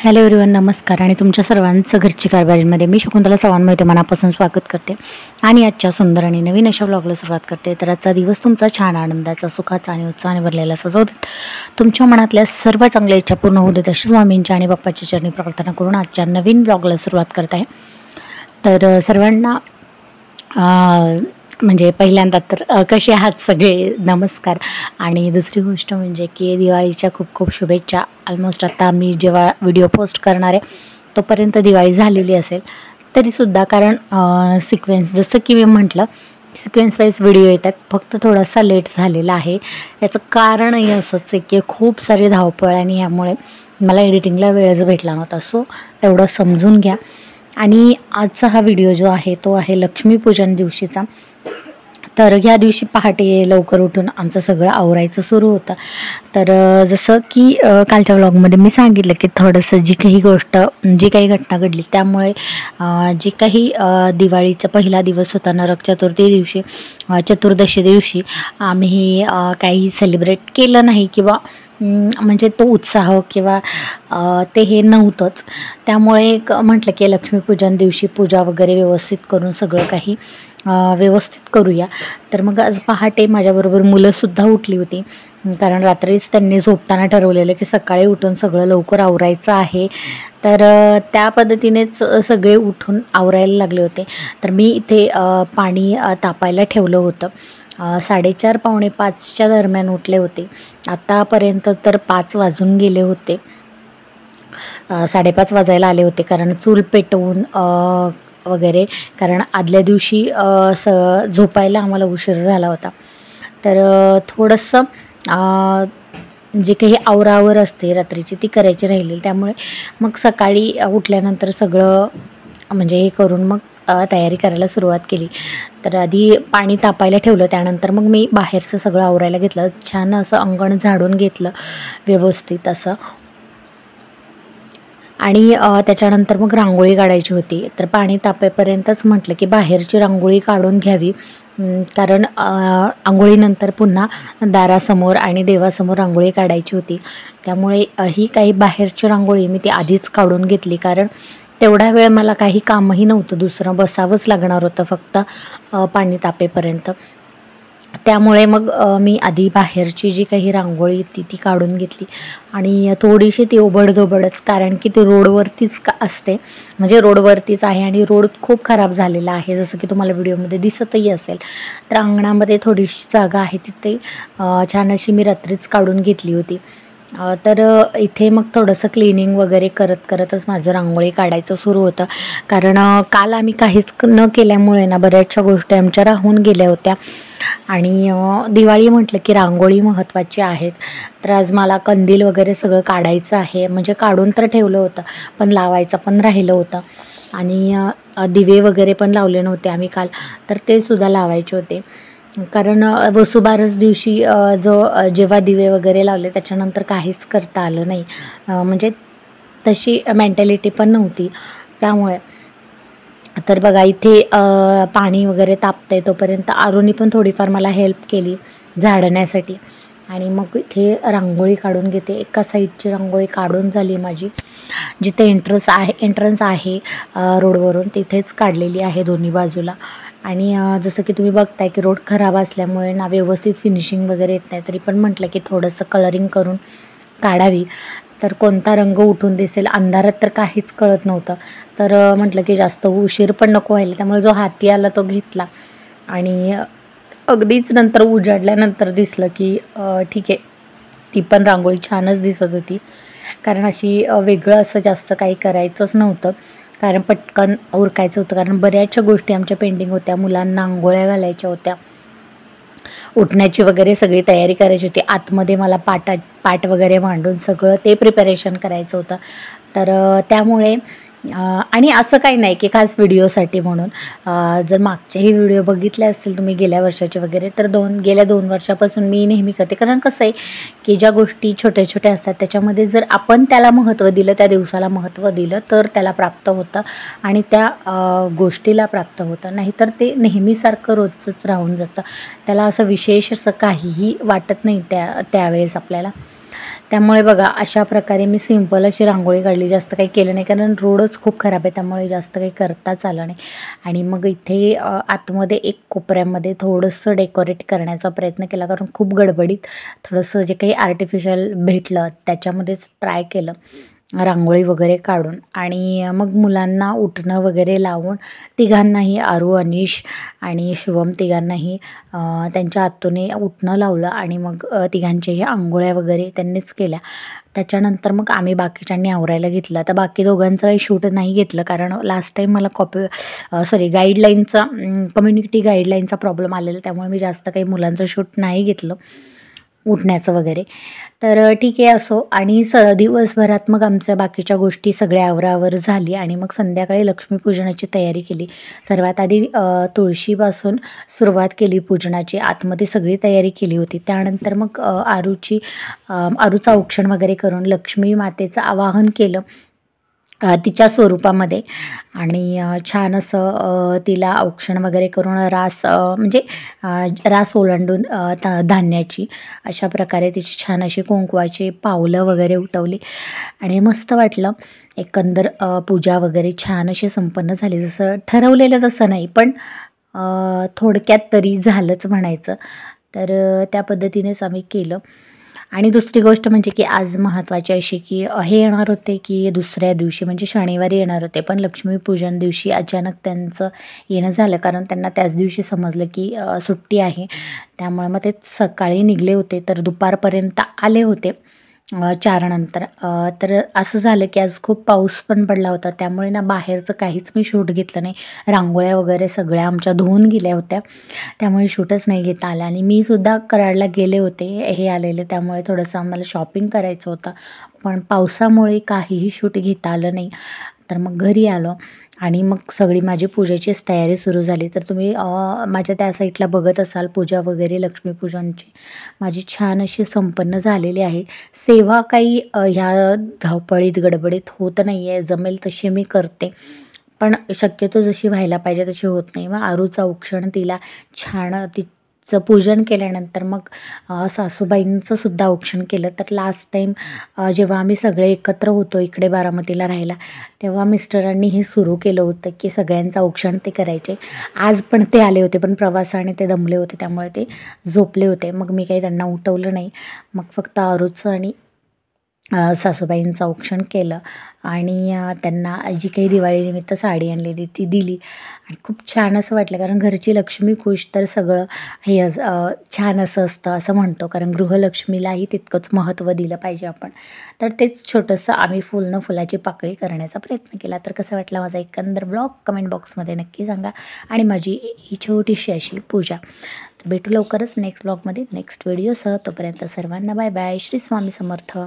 Hello everyone, नमस्कार आणि तुमच्या सर्वांचं घरची कारभारीमध्ये मी शकुंतला चव्हाण मोहिते मनापासून स्वागत करते आणि आजच्या सुंदर आणि नवीन अशा व्लॉगला सुरुवात करते। तर आजचा दिवस तुमचा छान आनंदाचा, सुखाचा आणि उत्साहाने भरलेला असा जाऊ देत। तुमच्या मनातल्या सर्व चांगल्या इच्छा पूर्ण होऊ देत अशी स्वामींच्या आणि बाप्पाच्या चरणी प्रार्थना करून आजच्या नवीन व्लॉगला सुरुवात करत आहे। तर सर्वांना म्हणजे पहिल्यांदा तर कसे आहात सगळे, नमस्कार। आणि दुसरी गोष्ट म्हणजे की दिवाळीच्या खूप खूप शुभेच्छा। ऑलमोस्ट आता मी जेव्हा व्हिडिओ पोस्ट करणार आहे तोपर्यंत दिवाळी झालेली असेल तरीसुद्धा, कारण सिक्वेन्स जसं की मी म्हटलं सिक्वेन्स वाईज व्हिडिओ येतात, फक्त थोडासा लेट झालेला आहे। याचं कारणही असंच आहे की खूप सारी धावपळ आणि ह्यामुळे मला एडिटिंगला वेळच भेटला नव्हता, सो तेवढं समजून घ्या। आणि आजचा हा व्हिडिओ जो आहे तो आहे लक्ष्मीपूजन दिवशीचा। तर ह्या दिवशी पहाटे लवकर उठून आमचं सगळं आवरायचं सुरू होतं। तर जसं की कालच्या व्लॉगमध्ये मी सांगितलं की थोडंसं जी काही घटना घडली त्यामुळे जी काही दिवाळीचा पहिला दिवस होता नरक चतुर्दशी दिवशी आम्ही काही सेलिब्रेट केलं नाही किंवा म्हणजे तो उत्साह किंवा ते हे नव्हतंच। त्यामुळे एक म्हटलं की लक्ष्मीपूजन दिवशी पूजा वगैरे व्यवस्थित करून सगळं काही व्यवस्थित करूया। तर मग आज पहाटे माझ्याबरोबर मुलंसुद्धा उठली होती, कारण रात्रीच त्यांनी झोपताना ठरवलेलं की सकाळी उठून सगळं लवकर आवरायचं आहे। तर त्या पद्धतीनेच सगळे उठून आवरायला लागले होते। तर मी इथे पाणी तापायला ठेवलं होतं। 4:30 पावणे 5च्या दरम्यान उठले होते। आतापर्यंत तर 5 वाजून गेले होते, 5:30 वाजायला आले होते, कारण चूल पेटवून वगैरे, कारण आदल्या दिवशी झोपायला आम्हाला उशीर झाला होता। तर थोडंसं जे काही आवरावर असते रात्रीची ती करायची राहिली, त्यामुळे मग सकाळी उठल्यानंतर सगळं म्हणजे हे करून मग तयारी करायला सुरुवात केली। तर आधी पाणी तापायला ठेवलं, त्यानंतर मग मी बाहेरचं सगळं आवरायला घेतलं, छान असं अंगण झाडून घेतलं व्यवस्थित असं। आणि त्याच्यानंतर मग रांगोळी काढायची होती। तर पाणी तापेपर्यंतच म्हटलं की बाहेरची रांगोळी काढून घ्यावी, कारण आंघोळीनंतर पुन्हा दारासमोर आणि देवासमोर रांगोळी काढायची होती। त्यामुळे ही काही बाहेरची रांगोळी मी ती आधीच काढून घेतली, कारण तेवढा वेळ मला काही कामही नव्हतं, दुसरं बसावंच लागणार होतं फक्त पाणी तापेपर्यंत। त्यामुळे मग मी आधी बाहेरची जी काही रांगोळी ती काढून घेतली आणि थोडीशी ती ओबडधोबडच, कारण की ती रोडवरतीच असते, म्हणजे रोडवरतीच आहे आणि रोड खूप खराब झालेला आहे, जसं की तुम्हाला व्हिडिओमध्ये दिसतही असेल। तर अंगणामध्ये थोडीशी जागा आहे तिथे छान अशी मी रात्रीच काढून घेतली होती। तर इथे मग थोडंसं क्लिनिंग वगैरे करतच माझं रांगोळी काढायचं सुरू होतं, कारण काल आम्ही काहीच न केल्यामुळे ना बऱ्याचशा गोष्टी आमच्या राहून गेल्या होत्या। आणि दिवाळी म्हटलं की रांगोळी महत्त्वाची आहेत। तर आज मला कंदील वगैरे सगळं काढायचं आहे, म्हणजे काढून तर ठेवलं होतं पण लावायचं पण राहिलं होतं। आणि दिवे वगैरे पण लावले नव्हते आम्ही काल, तर ते सुद्धा लावायचे होते, कारण वसुबारस दिवशी जेव्हा दिवे वगैरे लावले त्याच्यानंतर काहीच करता आलं नाही, म्हणजे तशी मेंटॅलिटी पण नव्हती त्यामुळे। तर बघा इथे पाणी वगैरे तापतंय तोपर्यंत आरुनी पण थोडीफार मला हेल्प केली झाडण्यासाठी, आणि मग इथे रांगोळी काढून घेते। एका साईडची रांगोळी काढून झाली माझी, जिथे एंट्रन्स आहे रोडवरून तिथेच काढलेली आहे दोन्ही बाजूला। आणि जसं की तुम्ही बघताय की रोड खराब असल्यामुळे ना व्यवस्थित फिनिशिंग वगैरे येत नाही, तरी पण म्हटलं की थोडंसं कलरिंग करून काढावी, तर कोणता रंग उठून दिसेल, अंधारात तर काहीच कळत नव्हतं। तर म्हटलं की जास्त उशीर पण नको व्हायला, त्यामुळे जो हाती आला तो घेतला आणि अगदीच नंतर उजाडल्यानंतर दिसलं की ठीक आहे, ती पण रांगोळी छानच दिसत होती, कारण अशी वेगळं असं जास्त काही करायचंच नव्हतं, कारण पटकन उरकायचं होतं, कारण बऱ्याचशा गोष्टी आमच्या पेंडिंग होत्या। मुलांना आंघोळ्या घालायच्या होत्या, उठण्याची वगैरे सगळी तयारी करायची होती, आतमध्ये मला पाट वगैरे मांडून सगळं ते प्रिपरेशन करायचं होतं। तर त्यामुळे आणि असं काही नाही की खास व्हिडिओसाठी म्हणून, जर मागचेही व्हिडिओ बघितले असतील तुम्ही गेल्या वर्षाचे वगैरे, तर गेल्या 2 वर्षापासून मी नेहमी करते, कारण कसं आहे की ज्या गोष्टी छोट्या छोट्या असतात त्याच्यामध्ये जर आपण त्याला महत्त्व दिलं, त्या दिवसाला महत्त्व दिलं, तर त्याला प्राप्त होतं आणि त्या गोष्टीला प्राप्त होतं, नाहीतर ते नेहमीसारखं रोजचंच राहून जातं, त्याला असं विशेष असं काहीही वाटत नाही त्यावेळेस आपल्याला। त्यामुळे बघा अशा प्रकारे मी सिंपल अशी रांगोळी काढली, जास्त काही केलं नाही कारण रोडच खूप खराब आहे, त्यामुळे जास्त काही करताच आलं नाही. आणि मग इथे आतमध्ये एक कोपऱ्यामध्ये थोडंसं डेकोरेट करण्याचा प्रयत्न केला, कारण खूप गडबडीत थोडंसं जे काही आर्टिफिशियल भेटलं त्याच्यामध्येच ट्राय केलं रांगोळी वगैरे काढून. आणि मग मुलांना उठणं वगैरे लावून तिघांनाही, आरू, अनिश आणि शुभम तिघांनाही त्यांच्या आतूने उठणं लावलं आणि मग तिघांच्याही अंघोळ्या वगैरे त्यांनीच केल्या. त्याच्यानंतर मग आम्ही बाकीच्यांनी आवरायला घेतलं. तर बाकी दोघांचं काही शूट नाही घेतलं, कारण लास्ट टाईम मला गाईडलाईनचा कम्युनिटी गाईडलाईनचा प्रॉब्लेम आलेला, त्यामुळे मी जास्त काही मुलांचं शूट नाही घेतलं उठण्याचं वगैरे. तर ठीक आहे असो. आणि दिवसभरात मग आमच्या बाकीच्या गोष्टी सगळ्या आवरावर झाली आणि मग संध्याकाळी लक्ष्मीपूजनाची तयारी केली. सर्वात आधी तुळशीपासून सुरुवात केली पूजनाची, आतमध्ये सगळी तयारी केली होती. त्यानंतर मग आरूचं औक्षण वगैरे करून लक्ष्मी मातेचं आवाहन केलं तिच्या स्वरूपामध्ये. आणि छान असं तिला औक्षण वगैरे करून रास ओलांडून धान्याची अशा प्रकारे तिची छान अशी कुंकवाची पावलं वगैरे उठवली आणि मस्त वाटलं. एकंदर पूजा वगैरे छान अशी संपन्न झाली, जसं ठरवलेलं तसं नाही पण थोडक्यात तरी झालंच म्हणायचं. तर त्या पद्धतीनेच आम्ही केलं. आणि दुसरी गोष्ट म्हणजे की आज महत्त्वाची अशी की हे येणार होते की दुसऱ्या दिवशी म्हणजे शनिवारी येणार होते, पण लक्ष्मीपूजन दिवशी अचानक त्यांचं येणं झालं, कारण त्यांना त्याच दिवशी समजलं की सुट्टी आहे. त्यामुळे मग ते सकाळी निघले होते तर दुपारपर्यंत आले होते 4 नंतर. तर असं झालं की आज खूप पाऊस पण पडला होता, त्यामुळे ना बाहेरचं काहीच मी शूट घेतलं नाही. रांगोळ्या वगैरे सगळ्या आमच्या धुवून गेल्या होत्या, त्यामुळे शूटच नाही घेता आलं. आणि मी सुद्धा कराडला गेले होते, हे आलेले, त्यामुळे थोडंसं आम्हाला शॉपिंग करायचं होतं, पण पावसामुळे काहीही शूट घेता आलं नाही. तर मग घरी आलो आणि मग सगळी माझी पूजेचीच तयारी सुरू झाली. तर तुम्ही माझ्या त्या साईडला बघत असाल पूजा वगैरे लक्ष्मीपूजनची माझी छान अशी संपन्न झालेली आहे. सेवा काही ह्या धावपळीत गडबडीत होत नाही आहे, जमेल तशी मी करते, पण शक्यतो जशी व्हायला पाहिजे तशी होत नाही. मग आरूचं औक्षण तिला छान तिचं पूजन केल्यानंतर मग सासूबाईंचं सुद्धा औक्षण केलं. तर लास्ट टाईम जेव्हा आम्ही सगळे एकत्र होतो इकडे बारामतीला राहायला, तेव्हा मिस्टरांनी हे सुरू केलं होतं की सगळ्यांचं औक्षण ते करायचे. आज पण ते आले होते, पण प्रवासाने ते दमले होते, त्यामुळे ते झोपले होते. मग मी काही त्यांना उठवलं नाही, मग फक्त आरूचं आणि सासूबाईंचं औक्षण केलं आणि त्यांना जी काही दिवाळीनिमित्त साडी आणलेली ती दिली आणि खूप छान असं वाटलं, कारण घरची लक्ष्मी खुश तर सगळं हे छान असं असतं असं म्हणतो, कारण गृहलक्ष्मीलाही तितकंच महत्त्व दिलं पाहिजे आपण. तर तेच छोटंसं आम्ही फुलाची पाकळी करण्याचा प्रयत्न केला. तर कसं वाटला माझा एकंदर ब्लॉग कमेंट बॉक्समध्ये नक्की सांगा आणि माझी ही छोटीशी अशी पूजा. तर भेटू लवकरच नेक्स्ट ब्लॉगमध्ये नेक्स्ट व्हिडिओसह. तोपर्यंत सर्वांना बाय बाय. श्री स्वामी समर्थ.